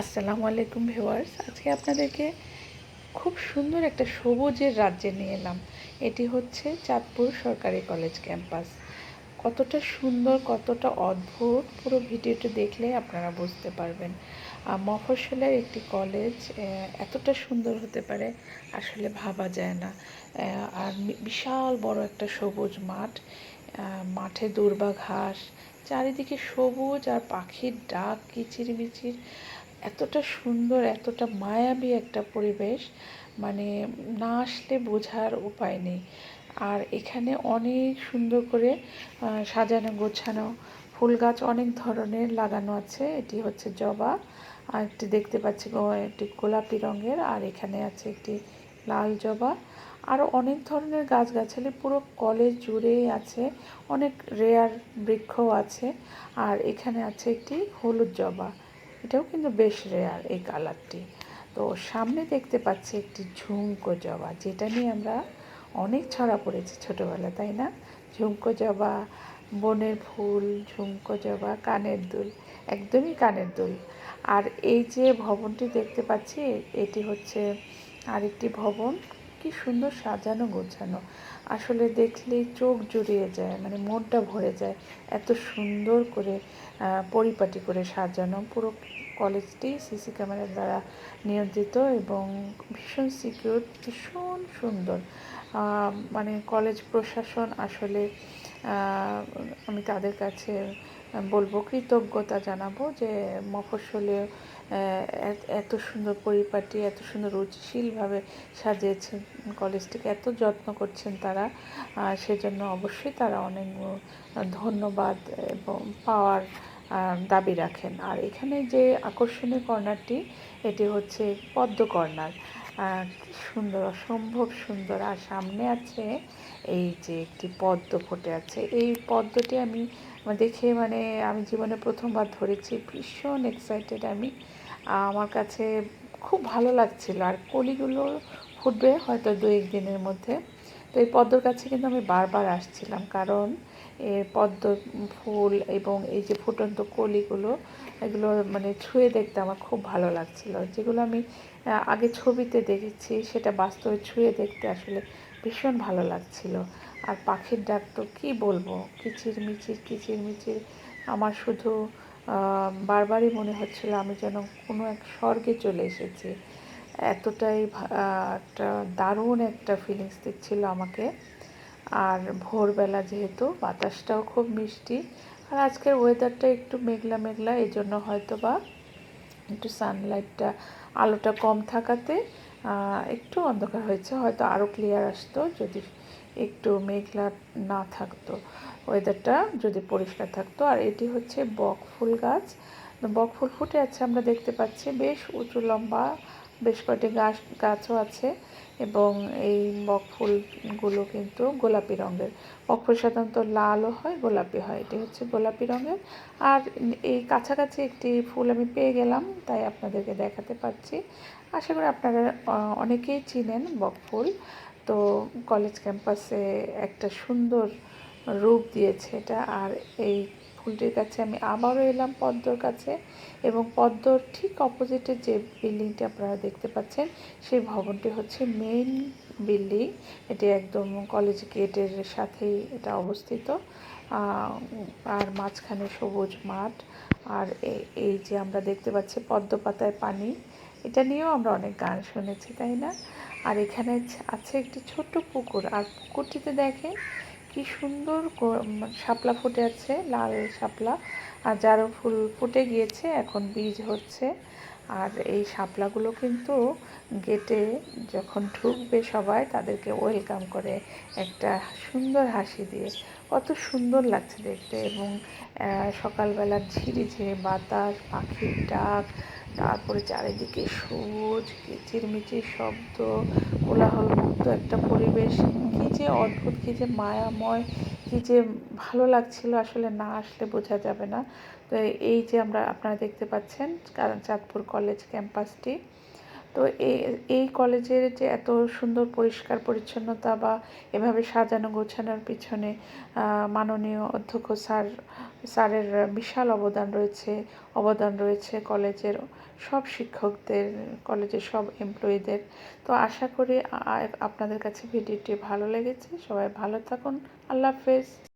আসসালামু আলাইকুম ভিউয়ার্স। আজকে আপনাদেরকে খুব সুন্দর একটা সবুজের রাজ্যে নিয়ে এলাম। এটি হচ্ছে চাঁদপুর সরকারি কলেজ ক্যাম্পাস। কতটা সুন্দর, কতটা অদ্ভুত, পুরো ভিডিওটা দেখলে আপনারা বুঝতে পারবেন। মফস্বলের একটি কলেজ এতটা সুন্দর হতে পারে আসলে ভাবা যায় না। আর বিশাল বড় একটা সবুজ মাঠ, মাঠে দূর্বা ঘাস, চারিদিকে সবুজ আর পাখির ডাক কিচিরমিচির। এতটা সুন্দর, এতটা মায়াবী একটা পরিবেশ, মানে না আসলে বোঝার উপায় নেই। আর এখানে অনেক সুন্দর করে সাজানো গোছানো ফুল গাছ অনেক ধরনের লাগানো আছে। এটি হচ্ছে জবা, আর একটি দেখতে পাচ্ছি একটি গোলাপি রঙের, আর এখানে আছে একটি লাল জবা। আরও অনেক ধরনের গাছগাছালি পুরো কলেজ জুড়েই আছে। অনেক রেয়ার বৃক্ষও আছে। আর এখানে আছে একটি হলুদ জবা, এটাও কিন্তু বেশ রেয়ার এই কালারটি। তো সামনে দেখতে পাচ্ছি একটি ঝুমকো জবা, যেটা নিয়ে আমরা অনেক ছড়া পড়েছি ছোটোবেলা, তাই না? ঝুমকো জবা, বনের ফুল, ঝুমকো জবা, কানের দুল, একদমই কানের দুল। আর এই যে ভবনটি দেখতে পাচ্ছি, এটি হচ্ছে আরেকটি ভবন। কি সুন্দর সাজানো গোছানো, আসলে দেখলেই চোখ জুড়িয়ে যায়, মানে মনটা ভরে যায়। এত সুন্দর করে পরিপাটি করে সাজানো পুরো কলেজটি সিসি ক্যামেরার দ্বারা নিয়ন্ত্রিত এবং ভীষণ সিকিউর, ভীষণ সুন্দর। মানে কলেজ প্রশাসন আসলে আমি তাদের কাছে বলবো, কৃতজ্ঞতা জানাবো যে মফস্বলে এত সুন্দর পরিপাটি, এত সুন্দর রুচিশীলভাবে সাজিয়েছেন কলেজটিকে, এত যত্ন করছেন তারা। সেজন্য অবশ্যই তারা অনেক ধন্যবাদ এবং পাওয়ার দাবি রাখেন। আর এখানে যে আকর্ষণীয় কর্নারটি, এটি হচ্ছে পদ্ম কর্নার। কি সুন্দর, অসম্ভব সুন্দর। আর সামনে আছে এই যে একটি পদ্ম ফুটে আছে। এই পদ্মটি আমি দেখে, মানে আমি জীবনে প্রথমবার ধরেছি, ভীষণ এক্সাইটেড আমি। আমার কাছে খুব ভালো লাগছিল। আর কলিগুলো ফুটবে হয়তো 2-1 দিনের মধ্যে। তো এই পদ্মর কাছে কিন্তু আমি বারবার আসছিলাম, কারণ পদ্ম ফুল এবং এই যে ফুটন্ত কলিগুলো, এগুলো মানে ছুঁয়ে দেখতে আমার খুব ভালো লাগছিল। যেগুলো আমি আগে ছবিতে দেখেছি, সেটা বাস্তবে ছুঁয়ে দেখতে আসলে ভীষণ ভালো লাগছিল। আর পাখির ডাক তো কী বলবো, কিচিরমিচির কিচিরমিচির। আমার শুধু বারবারই মনে হচ্ছিল আমি যেন কোনো এক স্বর্গে চলে এসেছি। এতটাই একটা দারুণ একটা ফিলিংস দিচ্ছিল আমাকে। আর ভোরবেলা যেহেতু বাতাসটাও খুব মিষ্টি, আর আজকের ওয়েদারটা একটু মেঘলা মেঘলা, এই জন্য হয়তো বা একটু সানলাইটটা, আলোটা কম থাকাতে একটু অন্ধকার হয়েছে। হয়তো আরও ক্লিয়ার আসতো যদি একটু মেঘলা না থাকতো, ওয়েদারটা যদি পরিষ্কার থাকতো। আর এটি হচ্ছে বকফুল গাছ। বকফুল ফুটে আছে আমরা দেখতে পাচ্ছি, বেশ উঁচু লম্বা, বেশ কয়েকটি গাছও আছে। এবং এই বকফুলগুলো কিন্তু গোলাপি রঙের। বকফুল সাধারণত লালও হয়, গোলাপি হয়, এটি হচ্ছে গোলাপি রঙের। আর এই কাছাকাছি একটি ফুল আমি পেয়ে গেলাম, তাই আপনাদেরকে দেখাতে পারছি। আশা করি আপনারা অনেকেই চিনেন বকফুল। তো কলেজ ক্যাম্পাসে একটা সুন্দর রূপ দিয়েছে এটা। আর এই ফুলটির কাছে আমি আবারও এলাম, পদ্মর কাছে। এবং পদ্মর ঠিক অপোজিটে যে বিল্ডিংটি আপনারা দেখতে পাচ্ছেন, সেই ভবনটি হচ্ছে মেইন বিল্ডিং। এটি একদম কলেজ গেটের সাথেই এটা অবস্থিত। আর মাঝখানে সবুজ মাঠ। আর এই যে আমরা দেখতে পাচ্ছি পদ্ম পাতায় পানি, এটা নিয়েও আমরা অনেক গান শুনেছি, তাই না? আর এখানে আছে একটি ছোট্ট পুকুর, আর পুকুরটিতে দেখেন কি সুন্দর শাপলা ফুটে আছে, লাল শাপলা। আর যারও ফুল ফুটে গিয়েছে, এখন বীজ হচ্ছে। আর এই শাপলাগুলো কিন্তু গেটে যখন ঢুকবে সবাই, তাদেরকে ওয়েলকাম করে একটা সুন্দর হাসি দিয়ে। কত সুন্দর লাগছে দেখতে। এবং সকালবেলার ঝিরিঝিরি বাতাস, পাখির ডাক, তারপরে চারিদিকে সবুজ, কিচিরমিচির শব্দ, কোলাহলমুক্ত একটা পরিবেশ। কী যে অদ্ভুত, কী যে মায়াময়, কী যে ভালো লাগছিল, আসলে না আসলে বোঝা যাবে না। তো এই যে আপনারা দেখতে পাচ্ছেন কারণ চাঁদপুর কলেজ ক্যাম্পাসটি, তো এই কলেজের যে এত সুন্দর পরিষ্কার পরিচ্ছন্নতা বা এভাবে সাজানো গোছানোর পিছনে মাননীয় অধ্যক্ষ স্যারের বিশাল অবদান রয়েছে কলেজের সব শিক্ষকদের, কলেজের সব এমপ্লয়ীদের। তো আশা করি আপনাদের কাছে ভিডিওটি ভালো লেগেছে। সবাই ভালো থাকুন। আল্লাহ হাফেজ।